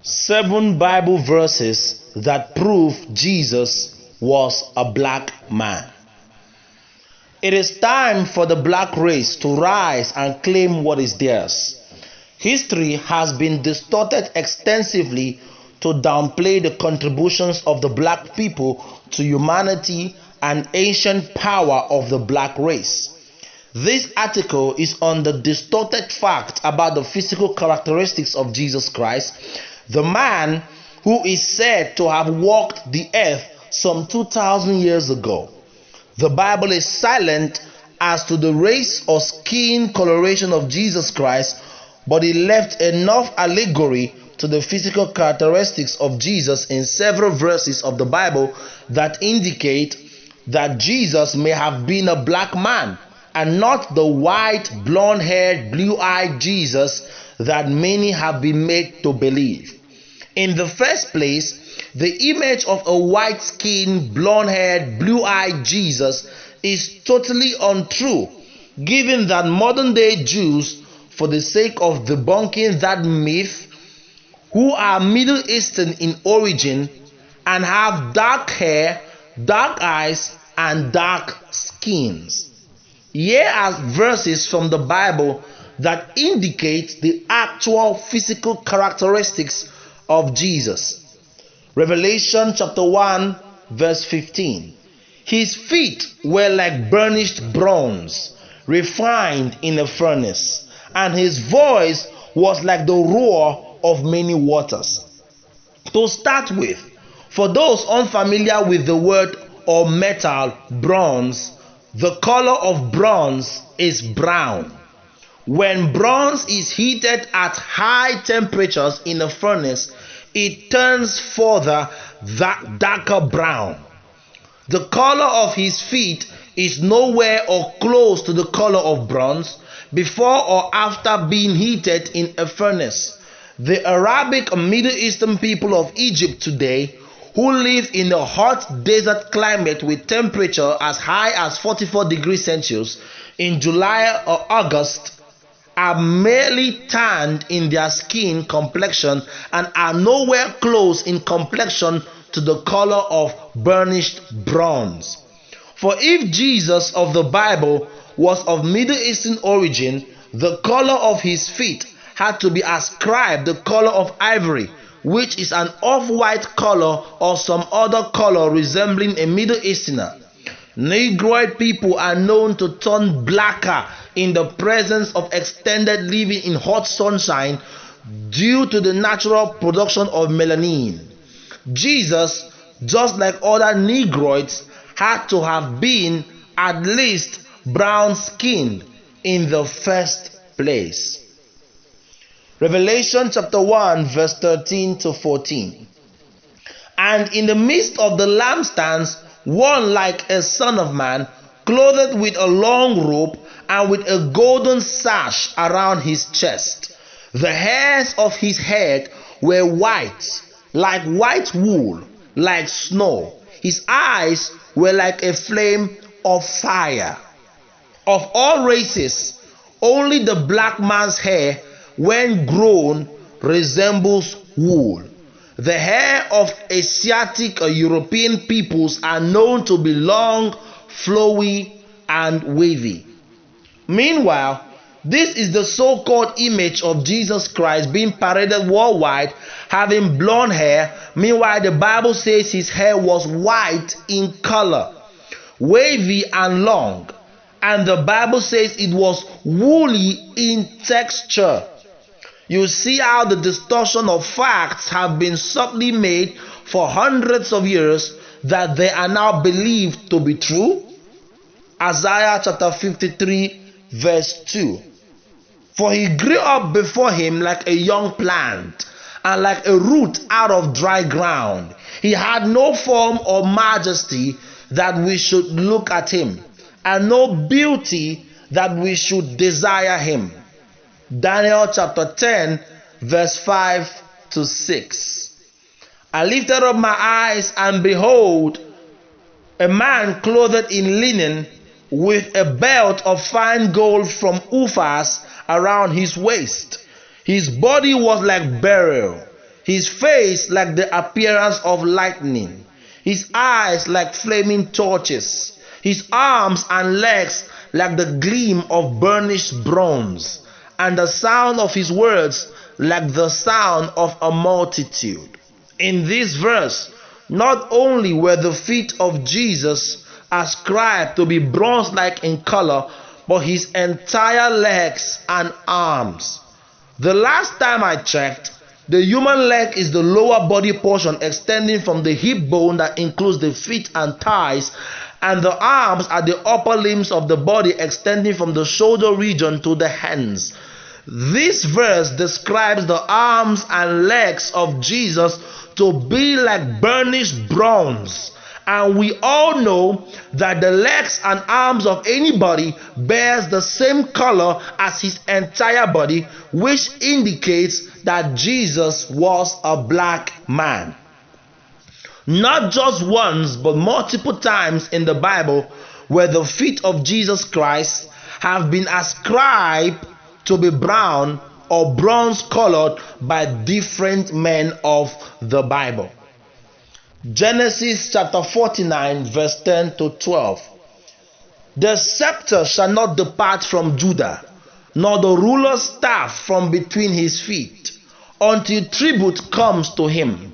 7 Bible verses that prove Jesus was a black man. It is time for the black race to rise and claim what is theirs. History has been distorted extensively to downplay the contributions of the black people to humanity and ancient power of the black race. This article is on the distorted fact about the physical characteristics of Jesus Christ, the man who is said to have walked the earth some 2,000 years ago. The Bible is silent as to the race or skin coloration of Jesus Christ, but it left enough allegory to the physical characteristics of Jesus in several verses of the Bible that indicate that Jesus may have been a black man and not the white, blonde-haired, blue-eyed Jesus that many have been made to believe. In the first place, the image of a white-skinned, blonde-haired, blue-eyed Jesus is totally untrue, given that modern-day Jews, for the sake of debunking that myth, who are Middle Eastern in origin and have dark hair, dark eyes, and dark skins. Here are verses from the Bible that indicate the actual physical characteristics of Jesus. Revelation chapter 1 verse 15. His feet were like burnished bronze, refined in a furnace, and his voice was like the roar of many waters. To start with, for those unfamiliar with the word or metal bronze, the color of bronze is brown. When bronze is heated at high temperatures in a furnace, it turns further that darker brown. The color of his feet is nowhere or close to the color of bronze before or after being heated in a furnace. The Arabic and Middle Eastern people of Egypt today, who live in a hot desert climate with temperature as high as 44 degrees Celsius in July or August, are merely tanned in their skin complexion and are nowhere close in complexion to the color of burnished bronze. For if Jesus of the Bible was of Middle Eastern origin, the color of his feet had to be ascribed the color of ivory, which is an off-white color or some other color resembling a Middle Easterner. Negroid people are known to turn blacker in the presence of extended living in hot sunshine due to the natural production of melanin. Jesus, just like other Negroids, had to have been at least brown-skinned in the first place. Revelation chapter 1 verse 13 to 14. And in the midst of the lampstands, one like a son of man, clothed with a long robe and with a golden sash around his chest. The hairs of his head were white, like white wool, like snow. His eyes were like a flame of fire. Of all races, only the black man's hair, when grown, resembles wool. The hair of Asiatic or European peoples are known to be long, flowy, and wavy. Meanwhile, this is the so-called image of Jesus Christ being paraded worldwide, having blonde hair. Meanwhile, the Bible says his hair was white in color, wavy and long, and the Bible says it was woolly in texture. You see how the distortion of facts have been subtly made for hundreds of years that they are now believed to be true? Isaiah chapter 53 verse 2. For he grew up before him like a young plant and like a root out of dry ground. He had no form or majesty that we should look at him, and no beauty that we should desire him. Daniel chapter 10 verse 5 to 6. I lifted up my eyes, and behold, a man clothed in linen, with a belt of fine gold from Uphaz around his waist. His body was like beryl, his face like the appearance of lightning, his eyes like flaming torches, his arms and legs like the gleam of burnished bronze, and the sound of his words like the sound of a multitude. In this verse, not only were the feet of Jesus ascribed to be bronze-like in color, but his entire legs and arms. The last time I checked, the human leg is the lower body portion extending from the hip bone that includes the feet and thighs, and the arms are the upper limbs of the body extending from the shoulder region to the hands. This verse describes the arms and legs of Jesus to be like burnished bronze. And we all know that the legs and arms of anybody bears the same color as his entire body, which indicates that Jesus was a black man. Not just once, but multiple times in the Bible where the feet of Jesus Christ have been ascribed to be brown or bronze colored by different men of the Bible. Genesis chapter 49 verse 10 to 12. The scepter shall not depart from Judah, nor the ruler's staff from between his feet, until tribute comes to him,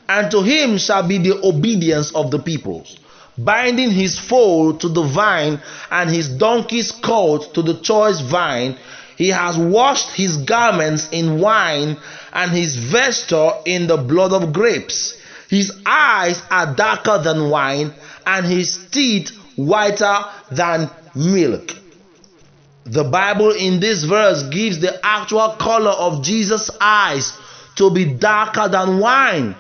and to him shall be the obedience of the peoples, binding his foal to the vine and his donkey's colt to the choice vine. He has washed his garments in wine and his vesture in the blood of grapes. His eyes are darker than wine, and his teeth whiter than milk. The Bible in this verse gives the actual color of Jesus' eyes to be darker than wine.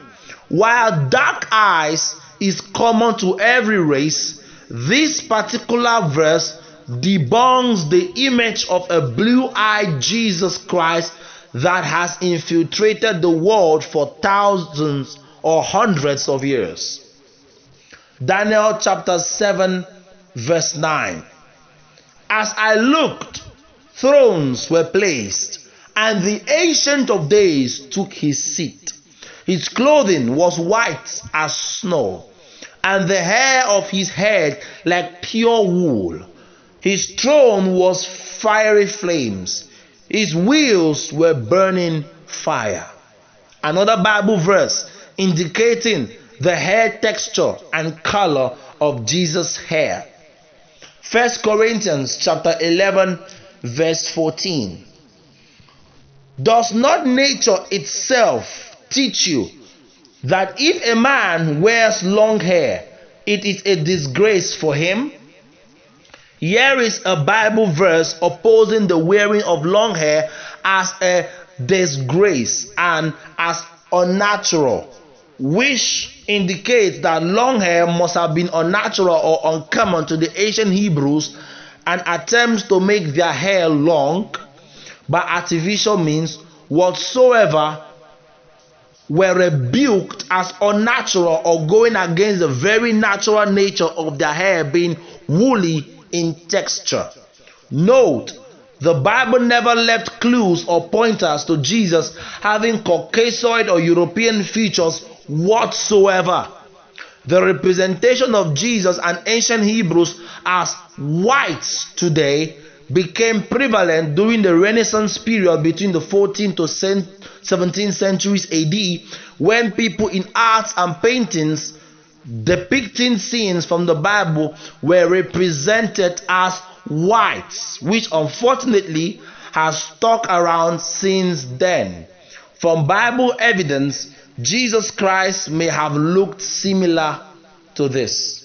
While dark eyes is common to every race, this particular verse debunks the image of a blue-eyed Jesus Christ that has infiltrated the world for thousands or hundreds of years. Daniel chapter 7 verse 9. As I looked, thrones were placed, and the Ancient of Days took his seat. His clothing was white as snow, and the hair of his head like pure wool. His throne was fiery flames. His wheels were burning fire. Another Bible verse indicating the hair texture and color of Jesus' hair. 1 Corinthians chapter 11 verse 14. Does not nature itself teach you that if a man wears long hair, it is a disgrace for him? Here is a Bible verse opposing the wearing of long hair as a disgrace and as unnatural, which indicates that long hair must have been unnatural or uncommon to the ancient Hebrews, and attempts to make their hair long by artificial means whatsoever were rebuked as unnatural or going against the very natural nature of their hair being woolly in texture. Note, the Bible never left clues or pointers to Jesus having Caucasian or European features whatsoever. The representation of Jesus and ancient Hebrews as whites today became prevalent during the Renaissance period between the 14th to 17th centuries AD, when people in arts and paintings depicting scenes from the Bible were represented as whites, which unfortunately has stuck around since then. From Bible evidence, Jesus Christ may have looked similar to this.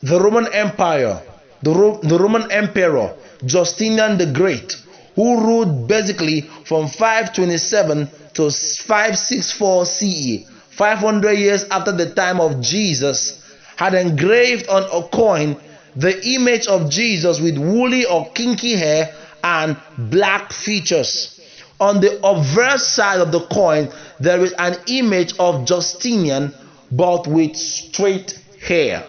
The Roman Empire, the Roman Emperor Justinian the Great, who ruled basically from 527 to 564 CE, 500 years after the time of Jesus, had engraved on a coin the image of Jesus with woolly or kinky hair and black features. On the obverse side of the coin, there is an image of Justinian but with straight hair.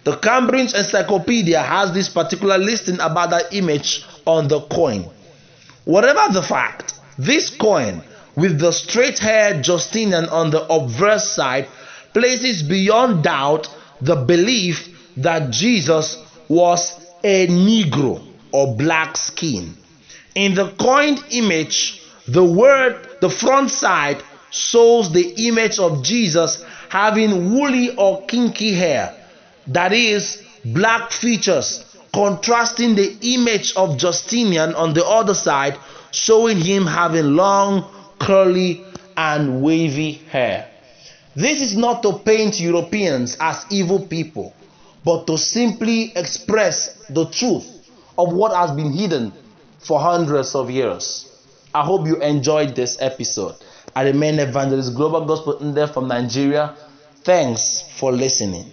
The Cambridge Encyclopedia has this particular listing about that image on the coin. Whatever the fact, this coin, with the straight-haired Justinian on the obverse side places beyond doubt the belief that Jesus was a Negro or black skin. In the coined image, the front side shows the image of Jesus having woolly or kinky hair, that is, black features, contrasting the image of Justinian on the other side, showing him having long, curly, and wavy hair. This is not to paint Europeans as evil people, but to simply express the truth of what has been hidden for hundreds of years. I hope you enjoyed this episode. I remain Evangelist Global Gospel Ndep from Nigeria. Thanks for listening.